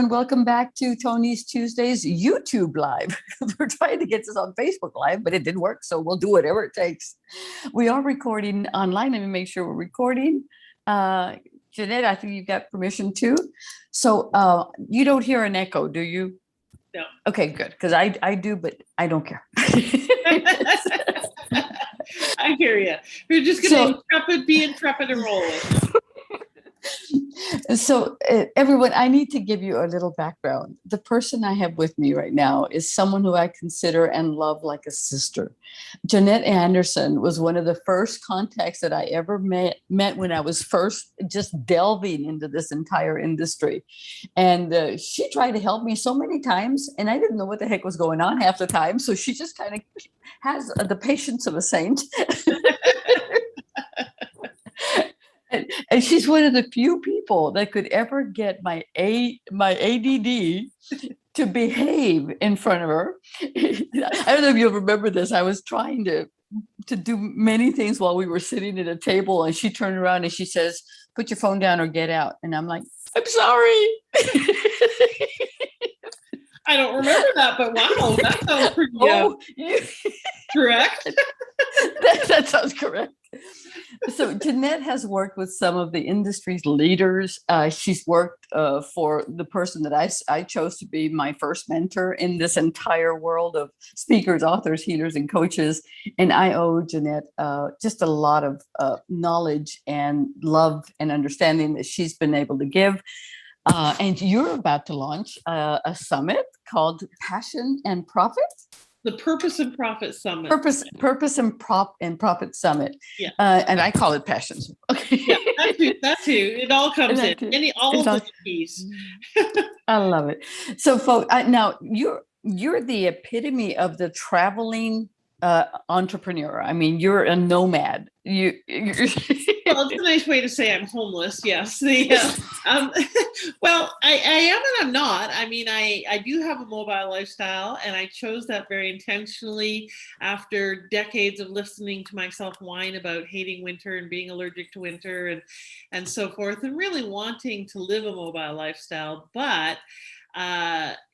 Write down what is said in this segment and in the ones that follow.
And welcome back to Tony's Tuesdays YouTube Live. We're trying to get this on Facebook Live, but it didn't work, so we'll do whatever it takes. We are recording online. Let me make sure we're recording. Jannette, I think you've got permission too. So you don't hear an echo, do you? No. Okay, good, because I do, but I don't care. I hear you. We're just going to be intrepid and roll with. So everyone, I need to give you a little background. The person I have with me right now is someone who I consider and love like a sister. Jannette Anderson was one of the first contacts that I ever met when I was first just delving into this entire industry. And she tried to help me so many times, and I didn't know what the heck was going on half the time. So she just kind of has the patience of a saint. And she's one of the few people that could ever get my ADD to behave in front of her. I don't know if you'll remember this. I was trying to do many things while we were sitting at a table, and she turned around and she says, "Put your phone down or get out." And I'm like, "I'm sorry." I don't remember that, but wow, that sounds pretty correct. That sounds correct. So Jannette has worked with some of the industry's leaders. She's worked for the person that I chose to be my first mentor in this entire world of speakers, authors, healers, and coaches. And I owe Jannette just a lot of knowledge and love and understanding that she's been able to give. And you're about to launch a summit called Passion and Profit. The Purpose and Profit Summit. Purpose and Profit Summit. Yeah. And I call it Passions. Okay. Yeah, that too. It all comes in. All of the keys. I love it. So, folks, now you're the epitome of the traveling entrepreneur. I mean, you're a nomad. You're Well, it's a nice way to say I'm homeless. Yes. Well, I am and I'm not. I mean, I do have a mobile lifestyle, and I chose that very intentionally after decades of listening to myself whine about hating winter and being allergic to winter and so forth, and really wanting to live a mobile lifestyle. But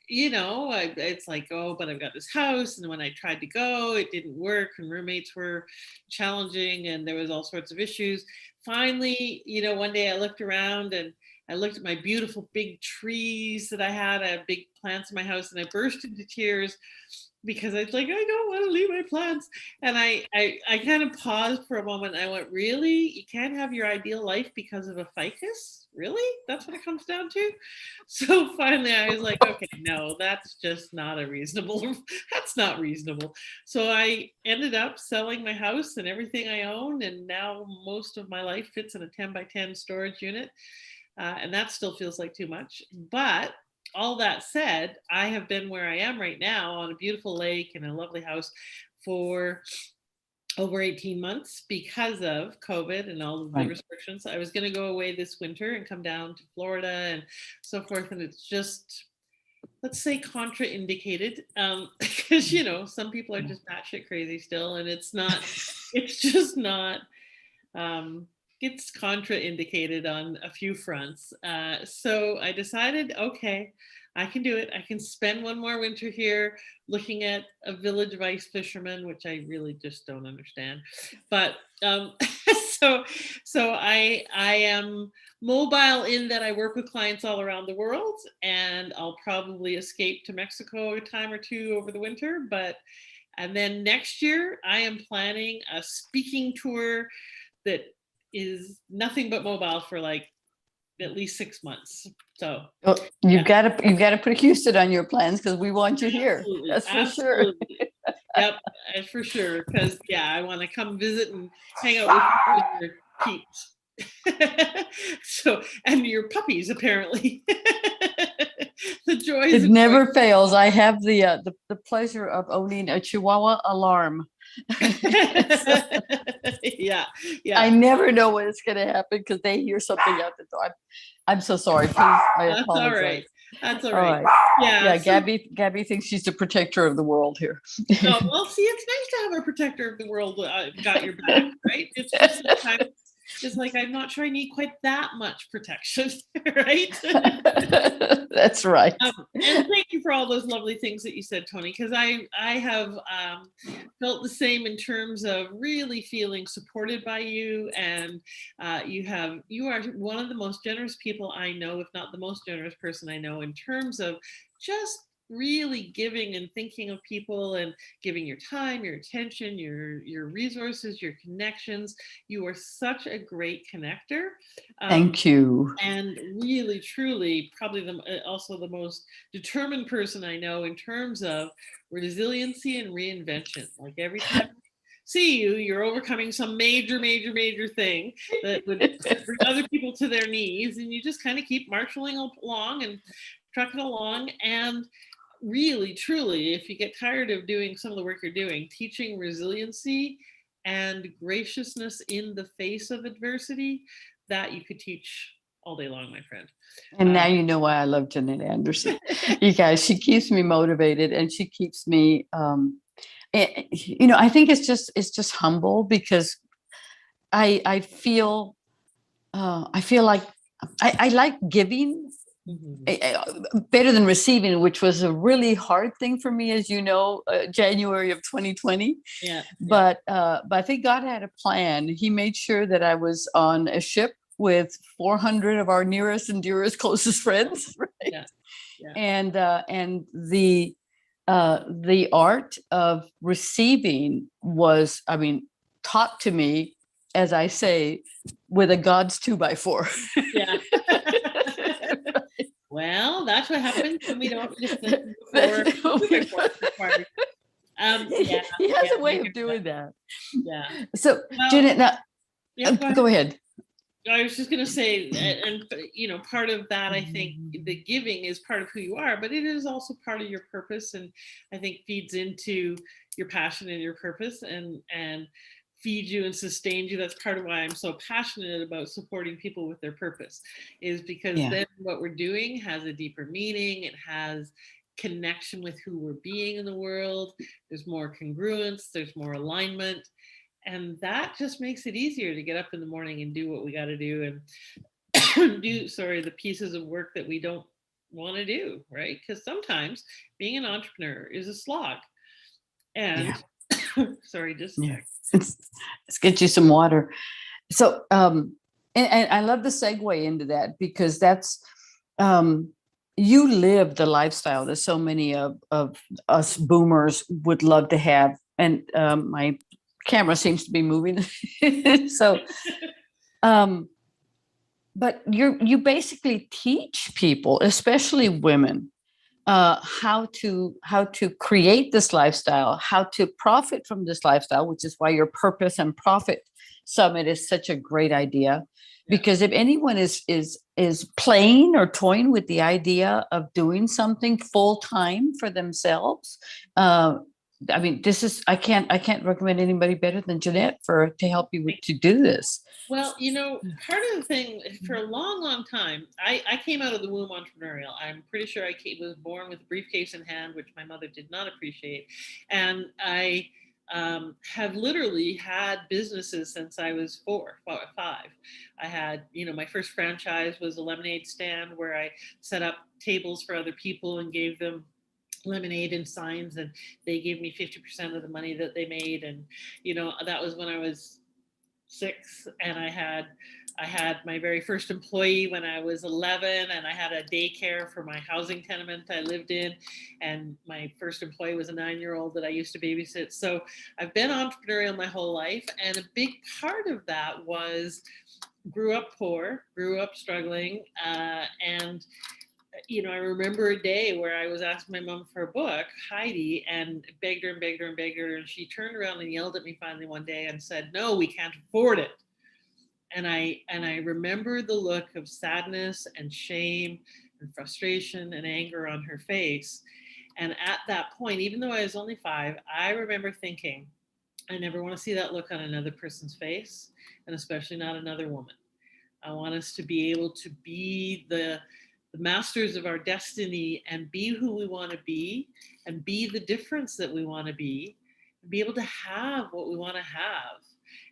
it's like, oh, but I've got this house. And when I tried to go, it didn't work. And roommates were challenging and there was all sorts of issues. Finally, one day I looked around and I looked at my beautiful big trees that I had big plants in my house, and I burst into tears because I was like, I don't want to leave my plants. And I kind of paused for a moment. I went, really? You can't have your ideal life because of a ficus? Really? That's what it comes down to? So finally I was like, okay, no, that's just not that's not reasonable. So I ended up selling my house and everything I own. And now most of my life fits in a 10 by 10 storage unit. And that still feels like too much. But all that said, I have been where I am right now on a beautiful lake and a lovely house for over 18 months because of COVID and all of the restrictions. I was going to go away this winter and come down to Florida and so forth. And it's just, let's say, contraindicated because, some people are just batshit crazy still. And it's contraindicated on a few fronts. So I decided, okay, I can do it. I can spend one more winter here looking at a village of ice fishermen, which I really just don't understand. But so I am mobile in that I work with clients all around the world, and I'll probably escape to Mexico a time or two over the winter. And then next year, I am planning a speaking tour that is nothing but mobile for like at least 6 months. So you've got to put Houston on your plans because we want you here. That's for sure. Yep, for sure. Because I want to come visit and hang out with your peeps. So, and your puppies apparently. The joys. It never fails. I have the pleasure of owning a Chihuahua alarm. Yeah. I never know when it's going to happen because they hear something out the door. I'm so sorry. Please, I apologize. That's all right. Yeah. Gabby thinks she's the protector of the world here. Oh, well, see, it's nice to have a protector of the world got your back, right? It's just sometimes It's like, I'm not sure I need quite that much protection, right? That's right. And thank you for all those lovely things that you said, Toni, because I have felt the same in terms of really feeling supported by you, and you are one of the most generous people I know, if not the most generous person I know, in terms of just really giving and thinking of people and giving your time, your attention, your resources, your connections. You are such a great connector. Thank you. And really, truly, probably also the most determined person I know in terms of resiliency and reinvention. Like every time I see you, you're overcoming some major, major, major thing that would bring other people to their knees, and you just kind of keep marshaling along and trucking along. And really, truly, if you get tired of doing some of the work you're doing, teaching resiliency and graciousness in the face of adversity, that you could teach all day long, my friend. And now you know why I love Jannette Anderson. You guys, she keeps me motivated, and she keeps me, I think it's just humble, because I feel like I like giving better than receiving, which was a really hard thing for me, as you know, January of 2020. Yeah. But I think God had a plan. He made sure that I was on a ship with 400 of our nearest and dearest, closest friends, right? Yeah. Yeah. And the art of receiving was, taught to me, as I say, with a God's 2x4. Yeah. Well, that's what happens when we don't listen before. He has a way of doing that. Yeah. So, Jannette, now, go ahead. I was just going to say, and part of that, I think the giving is part of who you are, but it is also part of your purpose, and I think feeds into your passion and your purpose, and feeds you and sustains you. That's part of why I'm so passionate about supporting people with their purpose, is because then what we're doing has a deeper meaning. It has connection with who we're being in the world. There's more congruence, there's more alignment. And that just makes it easier to get up in the morning and do what we got to do, and do, the pieces of work that we don't want to do, right? Because sometimes being an entrepreneur is a slog. And let's get you some water. So, and I love the segue into that, because that's, you live the lifestyle that so many of us boomers would love to have. And my camera seems to be moving. So, but you basically teach people, especially women, how to create this lifestyle, how to profit from this lifestyle, which is why your Purpose and Profit Summit is such a great idea. Because if anyone is playing or toying with the idea of doing something full time for themselves, this is, I can't recommend anybody better than Jannette to help you to do this. Well, part of the thing, for a long, long time, I came out of the womb entrepreneurial. I'm pretty sure I was born with a briefcase in hand, which my mother did not appreciate. And I have literally had businesses since I was 4 or 5. I had, my first franchise was a lemonade stand where I set up tables for other people and gave them lemonade and signs, and they gave me 50% of the money that they made. And, that was when I was 6, and I had my very first employee when I was 11, and I had a daycare for my housing tenement I lived in, and my first employee was a 9-year-old that I used to babysit. So I've been entrepreneurial my whole life, and a big part of that was grew up poor, grew up struggling, and I remember a day where I was asking my mom for a book, Heidi, and begged her and begged her and begged her. And she turned around and yelled at me finally one day and said, "No, we can't afford it." And I remember the look of sadness and shame and frustration and anger on her face. And at that point, even though I was only 5, I remember thinking, I never want to see that look on another person's face, and especially not another woman. I want us to be able to be the masters of our destiny and be who we want to be, and be the difference that we want to be, and be able to have what we want to have.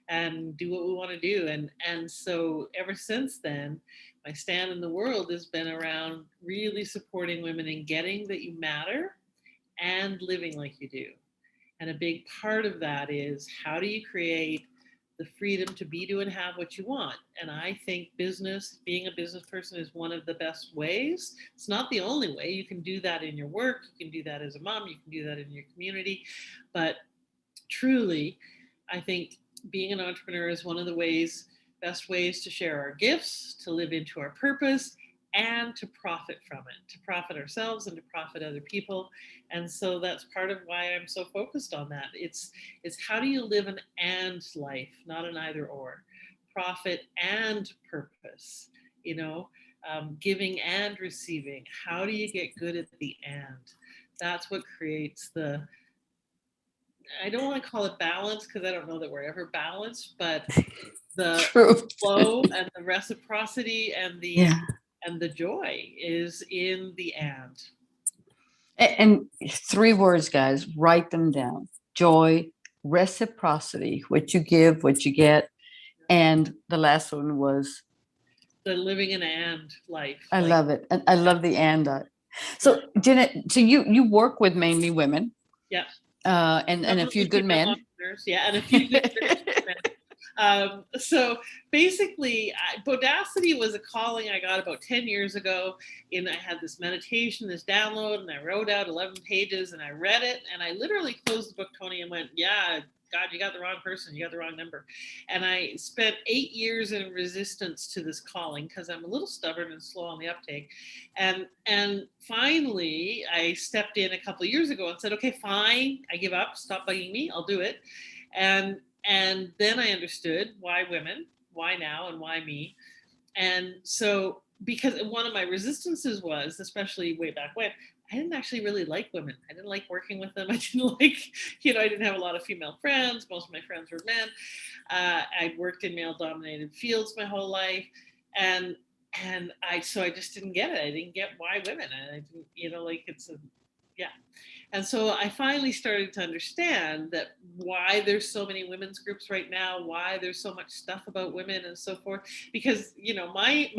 and do what we want to do. And so ever since then, my stand in the world has been around really supporting women in getting that you matter and living like you do. And a big part of that is, how do you create the freedom to be, do, and have what you want? And I think business, being a business person, is one of the best ways. It's not the only way. You can do that in your work. You can do that as a mom. You can do that in your community. But truly, I think being an entrepreneur is one of the best ways to share our gifts, to live into our purpose, and to profit from it, to profit ourselves and to profit other people. And so that's part of why I'm so focused on that. It's how do you live an and life, not an either or. Profit and purpose, giving and receiving. How do you get good at the and? That's what creates the, I don't want to call it balance, because I don't know that we're ever balanced, but the True. flow and the reciprocity and Yeah. the joy is in the and. And 3 words, guys, write them down: joy, reciprocity, what you give, what you get. And the last one was, The living an and life. I Like, love it. And I love the and. So Jannette, so you work with mainly women, yeah, and a few definitely good female men. entrepreneurs. Yeah, and a few good men. So basically, Bodacity was a calling I got about 10 years ago. And I had this meditation, this download, and I wrote out 11 pages and I read it. And I literally closed the book, Toni, and went, yeah, God, you got the wrong person. You got the wrong number. And I spent 8 years in resistance to this calling, because I'm a little stubborn and slow on the uptake. And finally, I stepped in a couple of years ago and said, okay, fine, I give up. Stop bugging me. I'll do it. And then I understood why women, why now, and why me. And so, because one of my resistances was, especially way back when, I didn't actually really like women. I didn't like working with them. I didn't like, I didn't have a lot of female friends. Most of my friends were men. I'd worked in male-dominated fields my whole life, and so I just didn't get it. I didn't get why women, and I didn't, it's a, yeah. And so I finally started to understand that why there's so many women's groups right now, why there's so much stuff about women and so forth. Because, my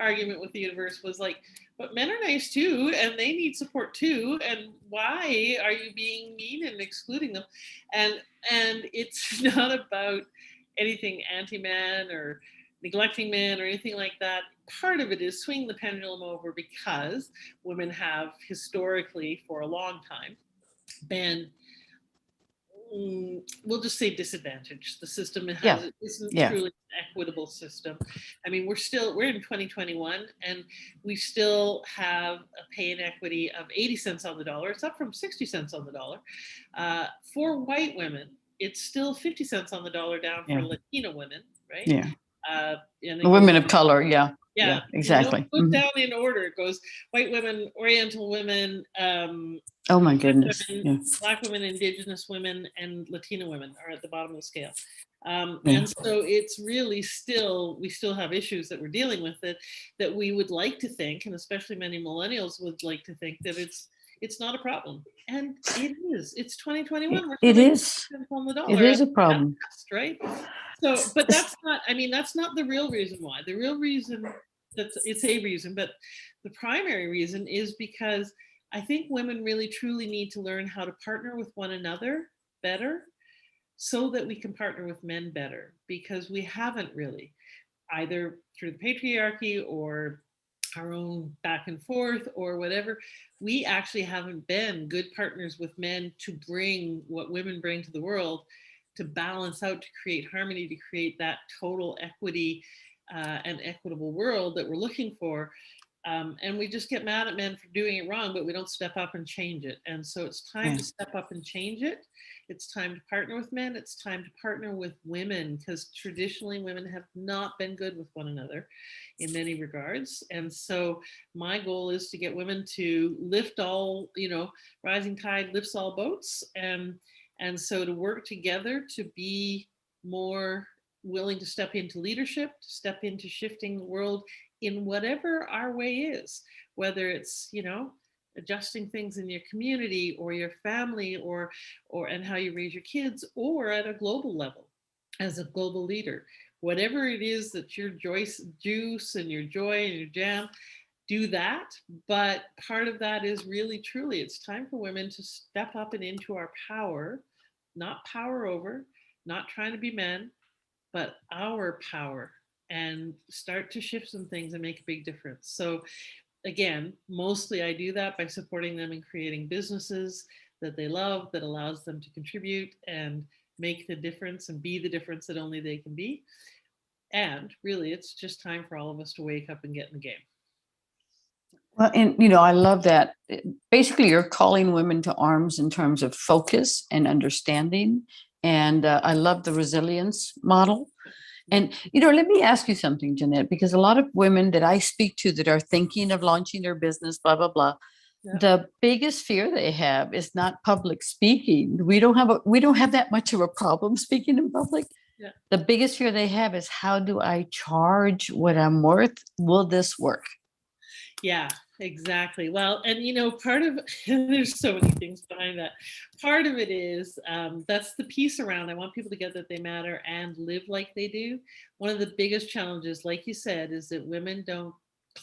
argument with the universe was like, but men are nice too, and they need support too. And why are you being mean and excluding them? And it's not about anything anti-man or neglecting men or anything like that. Part of it is swing the pendulum over, because women have historically, for a long time, been, we'll just say, disadvantaged. The system isn't truly an equitable system. I mean, we're in 2021, and we still have a pay inequity of 80 cents on the dollar. It's up from 60 cents on the dollar. For white women, it's still 50 cents on the dollar down for Latino women, right? Yeah. And Women of color. Yeah. Yeah, exactly. It goes down in order. It goes white women, Oriental women, oh my goodness, women, Black women, Indigenous women, and Latina women are at the bottom of the scale. And so it's really we still have issues that we're dealing with, that we would like to think, and especially many millennials would like to think, that it's not a problem. And it is. It's 2021. It is. On the dollar. It is a problem. Right? So, but that's not the real reason why. The real reason, it's a reason, but the primary reason is because I think women really truly need to learn how to partner with one another better, so that we can partner with men better, because we haven't really, either through the patriarchy or our own back and forth or whatever. We actually haven't been good partners with men to bring what women bring to the world, to balance out, to create harmony, to create that total equity and equitable world that we're looking for. And we just get mad at men for doing it wrong, but we don't step up and change it. And so it's time to step up and change it. It's time to partner with men. It's time to partner with women, because traditionally women have not been good with one another in many regards. And so my goal is to get women to lift all, rising tide lifts all boats. And so to work together to be more willing to step into leadership, to step into shifting the world in whatever our way is, whether it's, adjusting things in your community or your family, or and how you raise your kids, or at a global level. as a global leader. Whatever it is that your juice and your joy and your jam, do that. But part of that is really, truly, it's time for women to step up and into our power, not power over, not trying to be men, but our power, and start to shift some things and make a big difference. So again, mostly I do that by supporting them in creating businesses that they love, that allows them to contribute and make the difference and be the difference that only they can be. And really, it's just time for all of us to wake up and get in the game. Well, and I love that. Basically, you're calling women to arms in terms of focus and understanding. And I love the resilience model. And, let me ask you something, Jannette, because a lot of women that I speak to that are thinking of launching their business, blah, blah, blah, Yeah. the biggest fear they have is not public speaking. We don't have that much of a problem speaking in public. Yeah. The biggest fear they have is, how do I charge what I'm worth? Will this work? Yeah, exactly. Well, and part of there's so many things behind that. Part of it is that's the piece around I want people to get that they matter and live like they do. One of the biggest challenges, like you said, is that women don't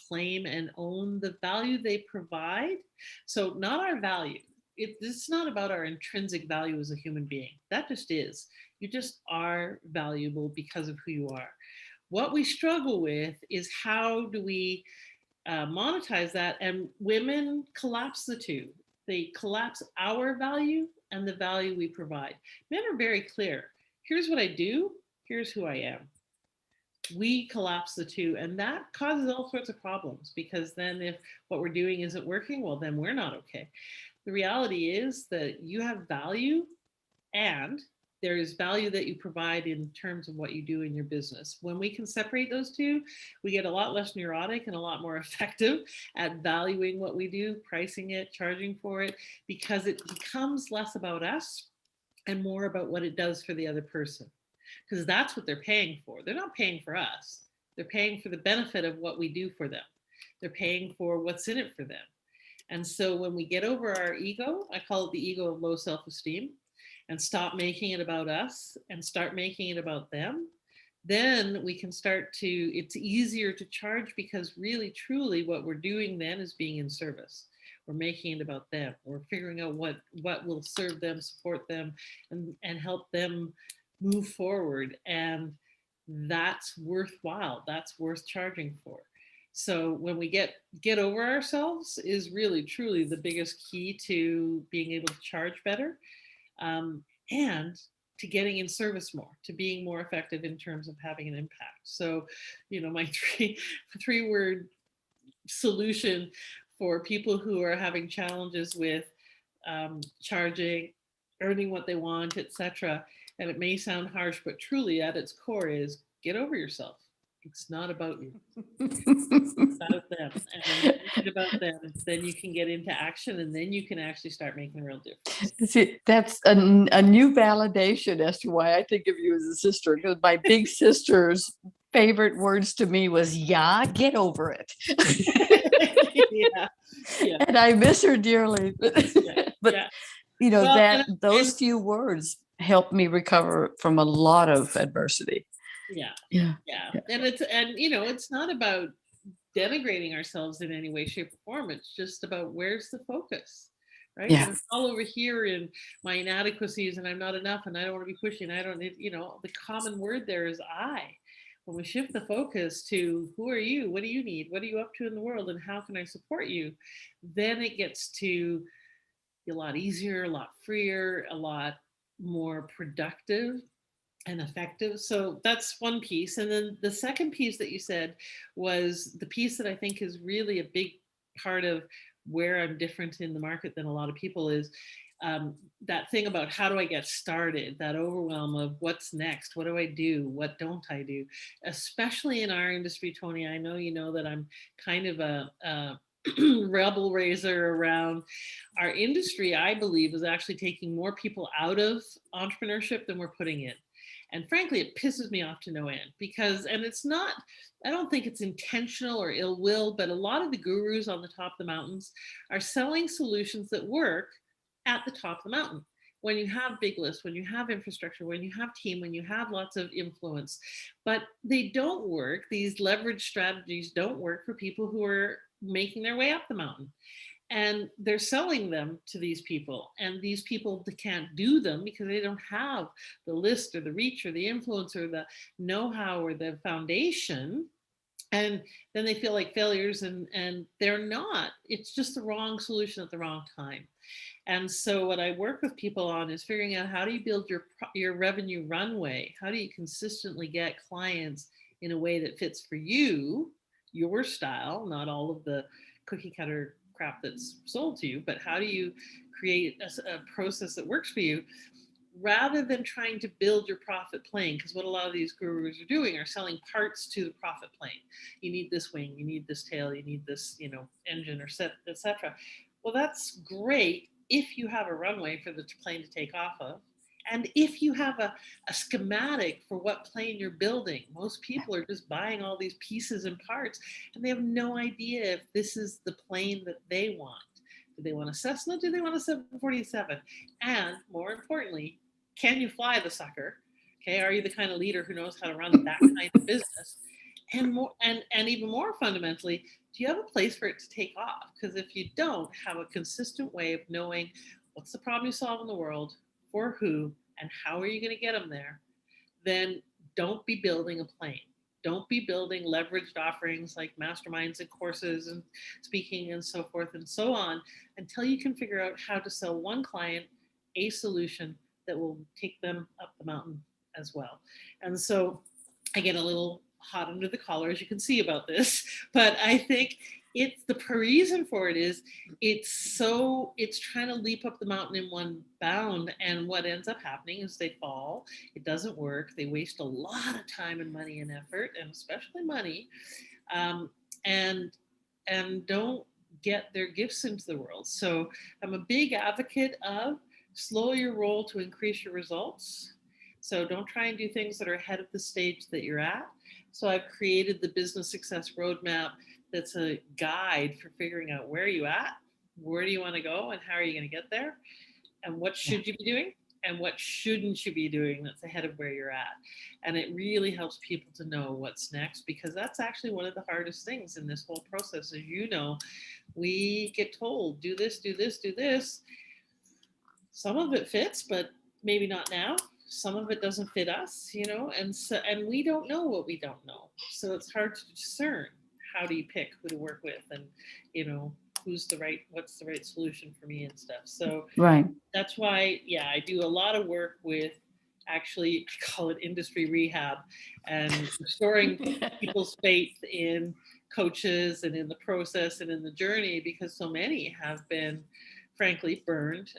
claim and own the value they provide. So not our value. It's not about our intrinsic value as a human being. That just is. You just are valuable because of who you are. What we struggle with is, how do we monetize that? And women collapse the two. They collapse our value and the value we provide. Men are very clear. Here's what I do. Here's who I am. We collapse the two, and that causes all sorts of problems, because then if what we're doing isn't working, well, then we're not okay. The reality is that you have value, and there is value that you provide in terms of what you do in your business. When we can separate those two, we get a lot less neurotic and a lot more effective at valuing what we do, pricing it, charging for it, because it becomes less about us and more about what it does for the other person. Because that's what they're paying for. They're not paying for us. They're paying for the benefit of what we do for them. They're paying for what's in it for them. And so when we get over our ego, I call it the ego of low self-esteem, and stop making it about us and start making it about them, then we can start to, it's easier to charge, because really, truly what we're doing then is being in service. We're making it about them. We're figuring out what will serve them, support them, and help them move forward. And that's worthwhile. That's worth charging for. So when we get over ourselves is really, truly the biggest key to being able to charge better. And to getting in service more, to being more effective in terms of having an impact. So, my three word solution for people who are having challenges with charging, earning what they want, etc. And it may sound harsh, but truly at its core is, get over yourself. It's not about you. It's about them. And when you make it about them, then you can get into action, and then you can actually start making a real difference. See, that's a new validation as to why I think of you as a sister, because my big sister's favorite words to me was, yeah, get over it. Yeah. Yeah. And I miss her dearly. Yeah. But, Yeah. Well, those few words helped me recover from a lot of adversity. Yeah. Yeah. Yeah. And it's not about denigrating ourselves in any way, shape, or form. It's just about, where's the focus, right? Yeah. And it's all over here in my inadequacies, and I'm not enough, and I don't want to be pushing. I don't need, the common word there is I. When we shift the focus to, who are you? What do you need? What are you up to in the world? And how can I support you? Then it gets to be a lot easier, a lot freer, a lot more productive and effective. So that's one piece. And then the second piece that you said was the piece that I think is really a big part of where I'm different in the market than a lot of people is that thing about, how do I get started? That overwhelm of what's next? What do I do? What don't I do? Especially in our industry, Toni, I know you know that I'm kind of a rebel raiser around our industry. I believe is actually taking more people out of entrepreneurship than we're putting in. And frankly, it pisses me off to no end, because, and it's not, I don't think it's intentional or ill will, but a lot of the gurus on the top of the mountains are selling solutions that work at the top of the mountain. when you have big lists, when you have infrastructure, when you have team, when you have lots of influence, but they don't work. These leverage strategies don't work for people who are making their way up the mountain. And they're selling them to these people, and these people can't do them because they don't have the list or the reach or the influence or the know-how or the foundation. And then they feel like failures, and they're not. It's just the wrong solution at the wrong time. And so what I work with people on is figuring out, how do you build your revenue runway? How do you consistently get clients in a way that fits for you, your style, not all of the cookie cutter crap that's sold to you, but how do you create a process that works for you, rather than trying to build your profit plane? Because what a lot of these gurus are doing are selling parts to the profit plane. You need this wing, you need this tail, you need this, engine or set, etc. Well, that's great if you have a runway for the plane to take off of, and if you have a schematic for what plane you're building. Most people are just buying all these pieces and parts, and they have no idea if this is the plane that they want. Do they want a Cessna? Do they want a 747? And more importantly, can you fly the sucker? Okay, are you the kind of leader who knows how to run that kind of business? And more, and even more fundamentally, do you have a place for it to take off? Because if you don't have a consistent way of knowing what's the problem you solve in the world, for who, and how are you going to get them there, then don't be building a plane. Don't be building leveraged offerings like masterminds and courses and speaking and so forth and so on, until you can figure out how to sell one client a solution that will take them up the mountain as well. And so I get a little hot under the collar, as you can see, about this, but I think it's the reason for it is it's trying to leap up the mountain in one bound, and what ends up happening is they fall. It doesn't work. They waste a lot of time and money and effort, and especially money, and don't get their gifts into the world. So I'm a big advocate of slow your roll to increase your results. So don't try and do things that are ahead of the stage that you're at. So I've created the business success roadmap that's a guide for figuring out where you at, where do you want to go, and how are you going to get there, and what should you be doing, and what shouldn't you be doing that's ahead of where you're at. And it really helps people to know what's next, because that's actually one of the hardest things in this whole process. As you know, we get told, do this, do this, do this. Some of it fits, but maybe not now. Some of it doesn't fit us, and we don't know what we don't know. So it's hard to discern. How do you pick who to work with, and what's the right solution for me and stuff. So Right. That's why, I do a lot of work with, actually, I call it industry rehab, and restoring people's faith in coaches and in the process and in the journey, because so many have been, frankly, burned,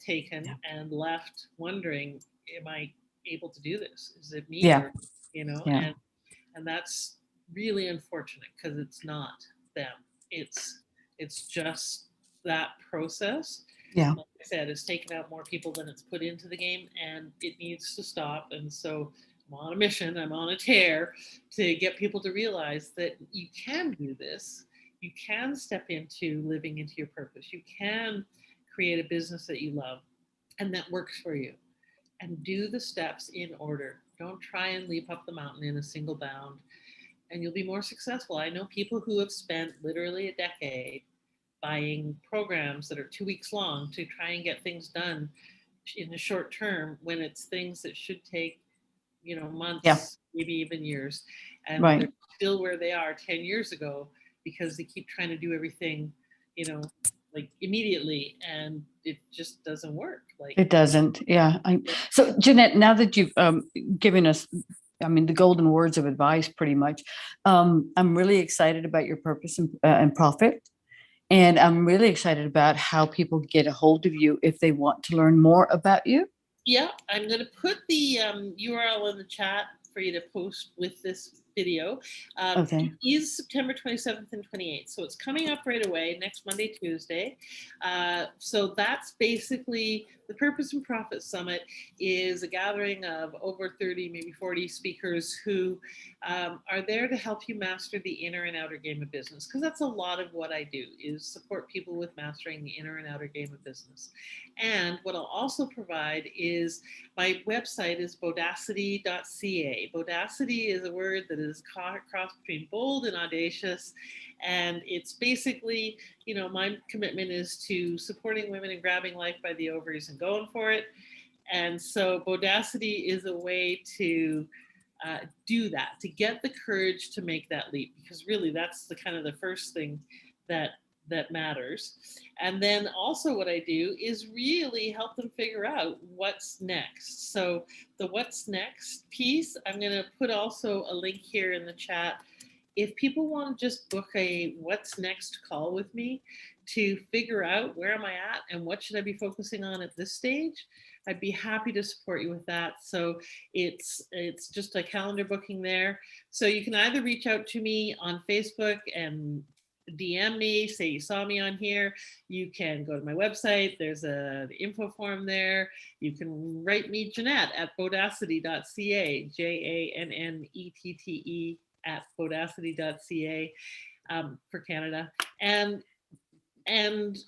taken, and left wondering, am I able to do this? Is it me? Yeah. Yeah. And that's really unfortunate, because it's not them. It's just that process. Yeah. Like I said, it's taken out more people than it's put into the game, and it needs to stop. And so I'm on a mission, I'm on a tear to get people to realize that you can do this. You can step into living into your purpose. You can create a business that you love and that works for you. And do the steps in order. Don't try and leap up the mountain in a single bound, and you'll be more successful. I know people who have spent literally a decade buying programs that are 2 weeks long to try and get things done in the short term, when it's things that should take, months, maybe even years. And they're still where they are 10 years ago, because they keep trying to do everything, like immediately, and it just doesn't work. Like it doesn't. Yeah. So Jannette, now that you've given us, the golden words of advice, pretty much, I'm really excited about your purpose and profit. And I'm really excited about how people get a hold of you if they want to learn more about you. Yeah, I'm going to put the URL in the chat for you to post with this video. Okay. Is September 27th and 28th. So it's coming up right away, next Monday, Tuesday. So that's basically the Purpose and Profit Summit is a gathering of over 30, maybe 40 speakers who are there to help you master the inner and outer game of business. Because that's a lot of what I do is support people with mastering the inner and outer game of business. And what I'll also provide is my website is bodacity.ca. Bodacity is a word that is cross between bold and audacious. And it's basically, you know, my commitment is to supporting women and grabbing life by the ovaries and going for it. And so Bodacity is a way to do that, to get the courage to make that leap, because really that's the kind of the first thing that matters. And then also what I do is really help them figure out what's next. So the what's next piece, I'm going to put also a link here in the chat. If people want to just book a what's next call with me to figure out where am I at and what should I be focusing on at this stage, I'd be happy to support you with that. So it's just a calendar booking there. So you can either reach out to me on Facebook and DM me, say you saw me on here. You can go to my website. There's the info form there. You can write me, Jannette, at bodacity.ca, JANNETTE at bodacity.ca for Canada. And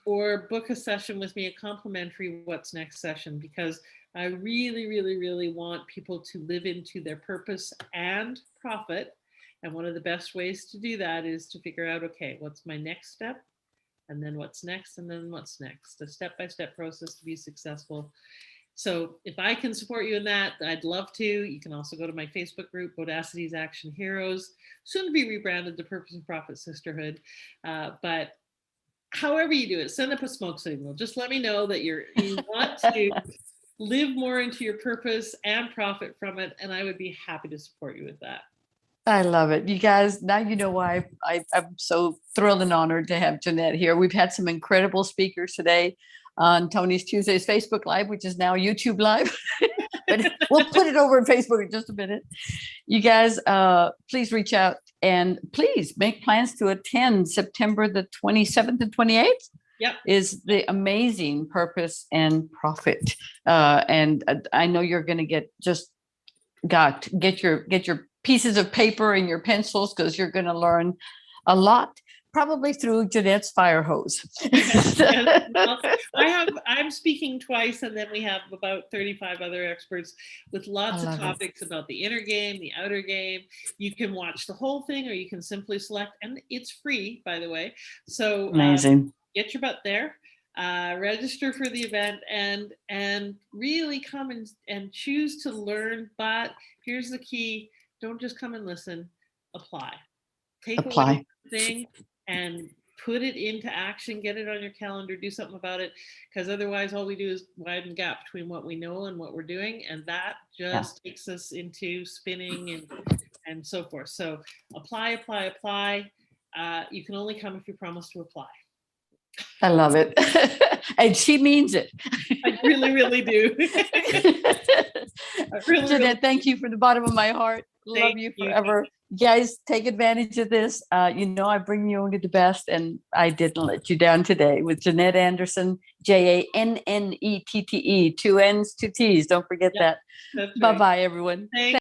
or book a session with me, a complimentary what's next session, because I really, really, really want people to live into their purpose and profit. And one of the best ways to do that is to figure out, okay, what's my next step? And then what's next? And then what's next? A step-by-step process to be successful. So if I can support you in that, I'd love to. You can also go to my Facebook group, Bodacity's Action Heroes, soon to be rebranded to Purpose and Profit Sisterhood. But however you do it, send up a smoke signal. Just let me know that you want to live more into your purpose and profit from it. And I would be happy to support you with that. I love it. You guys, now you know why I'm so thrilled and honored to have Jannette here. We've had some incredible speakers today on Tony's Tuesdays Facebook Live, which is now YouTube Live. But we'll put it over on Facebook in just a minute. You guys, please reach out and please make plans to attend September the 27th and 28th. Yep. Is the amazing Purpose and Profit. And I know you're going to get your pieces of paper and your pencils, because you're going to learn a lot, probably through Jannette's fire hose. Well, I'm speaking twice, and then we have about 35 other experts with lots of topics about the inner game, the outer game. You can watch the whole thing, or you can simply select, and it's free, by the way. So amazing. Get your butt there. Register for the event and really come and choose to learn. But here's the key: don't just come and listen. Apply. Take away the thing and put it into action. Get it on your calendar. Do something about it, because otherwise, all we do is widen the gap between what we know and what we're doing, and that just takes us into spinning and so forth. So apply. You can only come if you promise to apply. I love it. And she means it. I really, really do. Jannette, thank you from the bottom of my heart. Love you forever. You guys, take advantage of this. I bring you only the best, and I didn't let you down today with Jannette Anderson, JANNETTE, 2 N's, 2 T's. Don't forget that. Bye-bye, everyone. Thanks.